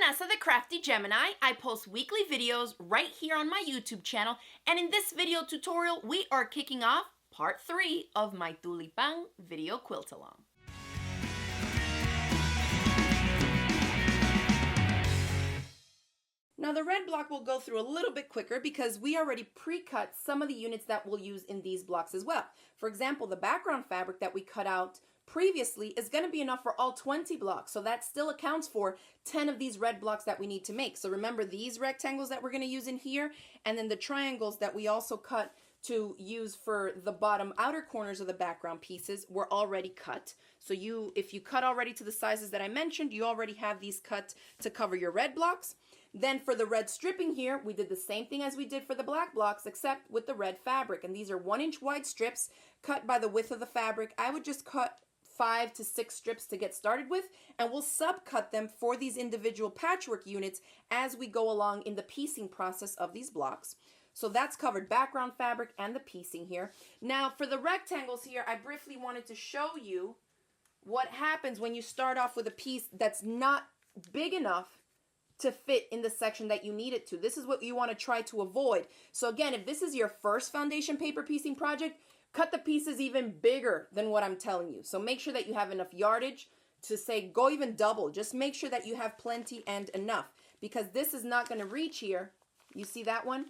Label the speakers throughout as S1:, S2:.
S1: Vanessa the Crafty Gemini. I post weekly videos right here on my YouTube channel, and in this video tutorial we are kicking off part 3 of my Tulipán video quilt along. Now the red block will go through a little bit quicker because we already pre-cut some of the units that we'll use in these blocks as well. For example, the background fabric that we cut out previously is going to be enough for all 20 blocks, so that still accounts for 10 of these red blocks that we need to make. So remember these rectangles that we're going to use in here, and then the triangles that we also cut to use for the bottom outer corners of the background pieces were already cut. So if you cut already to the sizes that I mentioned, you already have these cut to cover your red blocks. Then for the red stripping here, we did the same thing as we did for the black blocks, except with the red fabric. And these are 1-inch wide strips cut by the width of the fabric. I would just cut 5 to 6 strips to get started with, and we'll subcut them for these individual patchwork units as we go along in the piecing process of these blocks. So that's covered background fabric and the piecing here. Now for the rectangles here, I briefly wanted to show you what happens when you start off with a piece that's not big enough to fit in the section that you need it to. This is what you want to try to avoid. So again, if this is your first foundation paper piecing project, cut the pieces even bigger than what I'm telling you. So make sure that you have enough yardage to say go even double. Just make sure that you have plenty and enough, because this is not going to reach here. You see that one?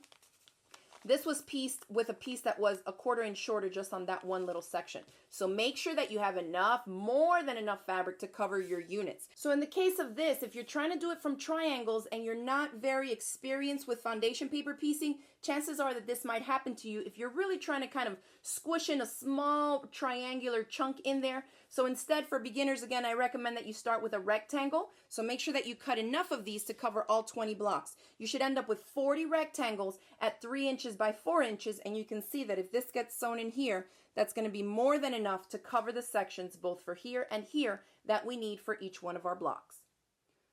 S1: This was pieced with a piece that was 1/4 inch shorter just on that one little section. So make sure that you have enough, more than enough fabric to cover your units. So in the case of this, if you're trying to do it from triangles and you're not very experienced with foundation paper piecing, chances are that this might happen to you if you're really trying to kind of squish in a small triangular chunk in there. So instead, for beginners, again, I recommend that you start with a rectangle. So make sure that you cut enough of these to cover all 20 blocks. You should end up with 40 rectangles at 3 inches by 4 inches, and you can see that if this gets sewn in here, that's going to be more than enough to cover the sections both for here and here that we need for each one of our blocks.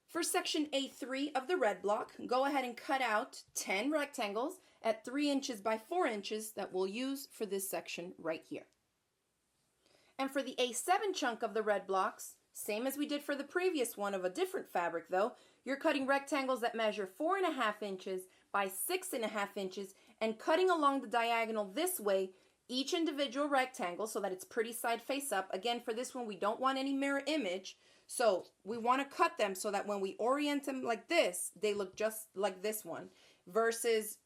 S1: For section A3 of the red block, go ahead and cut out 10 rectangles at 3 inches by 4 inches that we'll use for this section right here. And for the A7 chunk of the red blocks, same as we did for the previous one of a different fabric though, you're cutting rectangles that measure 4.5 inches by 6.5 inches and cutting along the diagonal this way each individual rectangle so that it's pretty side face up. Again, for this one, we don't want any mirror image. So we want to cut them so that when we orient them like this, they look just like this one versus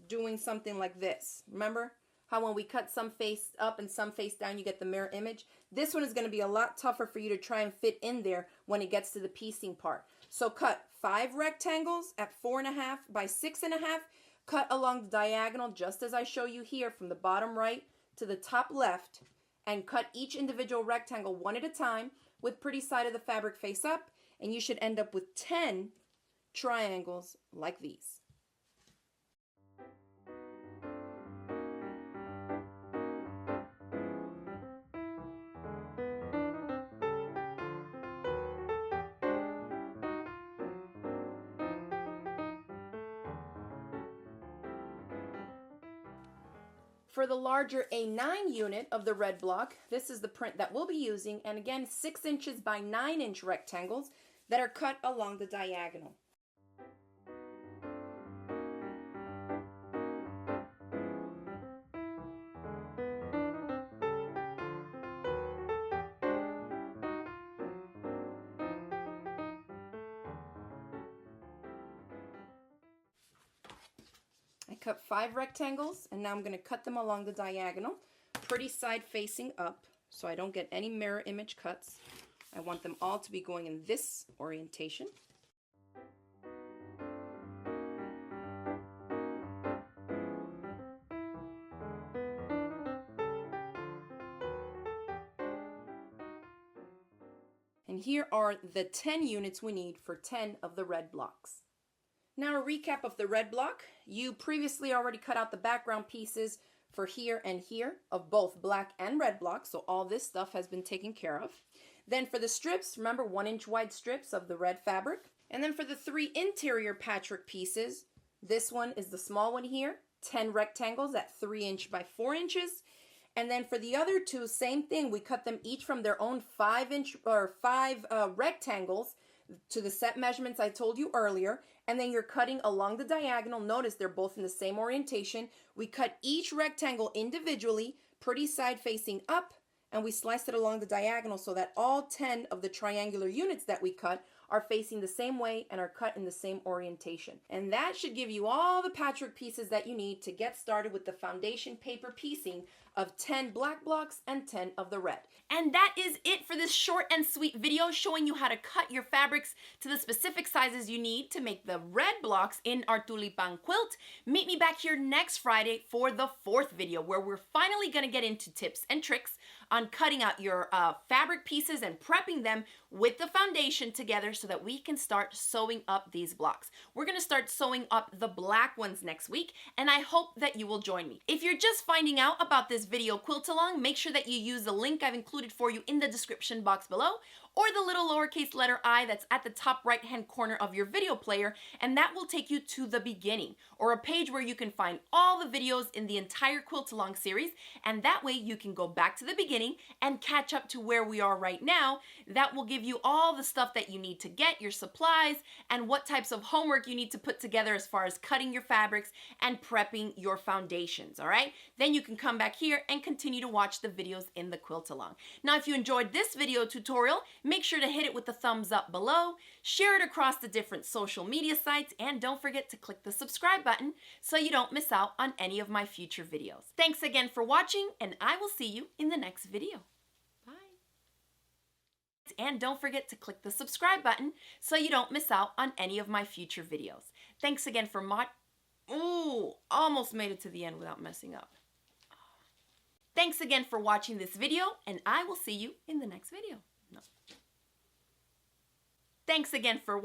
S1: doing something like this. Remember how when we cut some face up and some face down, you get the mirror image? This one is going to be a lot tougher for you to try and fit in there when it gets to the piecing part. So cut 5 rectangles at 4.5 by 6.5, cut along the diagonal just as I show you here from the bottom right to the top left, and cut each individual rectangle one at a time with pretty side of the fabric face up, and you should end up with 10 triangles like these. For the larger A9 unit of the red block, this is the print that we'll be using, and again 6 inches by 9 inch rectangles that are cut along the diagonal. I cut 5 rectangles, and now I'm going to cut them along the diagonal, pretty side facing up, so I don't get any mirror image cuts. I want them all to be going in this orientation. And here are the 10 units we need for 10 of the red blocks. Now a recap of the red block. You previously already cut out the background pieces for here and here of both black and red blocks, so all this stuff has been taken care of. Then for the strips, remember 1-inch wide strips of the red fabric. And then for the 3 interior patchwork pieces, this one is the small one here, 10 rectangles at 3 inch by 4 inches. And then for the other two, same thing. We cut them each from their own 5 rectangles to the set measurements I told you earlier, and then you're cutting along the diagonal. Notice they're both in the same orientation. We cut each rectangle individually, pretty side facing up, and we sliced it along the diagonal so that all 10 of the triangular units that we cut are facing the same way and are cut in the same orientation. And that should give you all the patchwork pieces that you need to get started with the foundation paper piecing of 10 black blocks and 10 of the red. And that is it for this short and sweet video showing you how to cut your fabrics to the specific sizes you need to make the red blocks in our Tulipán quilt. Meet me back here next Friday for the 4th video, where we're finally gonna get into tips and tricks on cutting out your fabric pieces and prepping them with the foundation together so that we can start sewing up these blocks. We're gonna start sewing up the black ones next week, and I hope that you will join me. If you're just finding out about this video quilt along, make sure that you use the link I've included for you in the description box below, or the little lowercase letter I that's at the top right hand corner of your video player, and that will take you to the beginning, or a page where you can find all the videos in the entire quilt along series, and that way you can go back to the beginning and catch up to where we are right now. That will give you all the stuff that you need to get, your supplies, and what types of homework you need to put together as far as cutting your fabrics and prepping your foundations, all right? Then you can come back here and continue to watch the videos in the quilt along. Now, if you enjoyed this video tutorial, make sure to hit it with the thumbs up below, share it across the different social media sites, and don't forget to click the subscribe button so you don't miss out on any of my future videos. Thanks again for watching, and I will see you in the next video. Bye. And don't forget to click the subscribe button so you don't miss out on any of my future videos. Thanks again for Ooh, almost made it to the end without messing up. Thanks again for watching this video, and I will see you in the next video. No. Thanks again for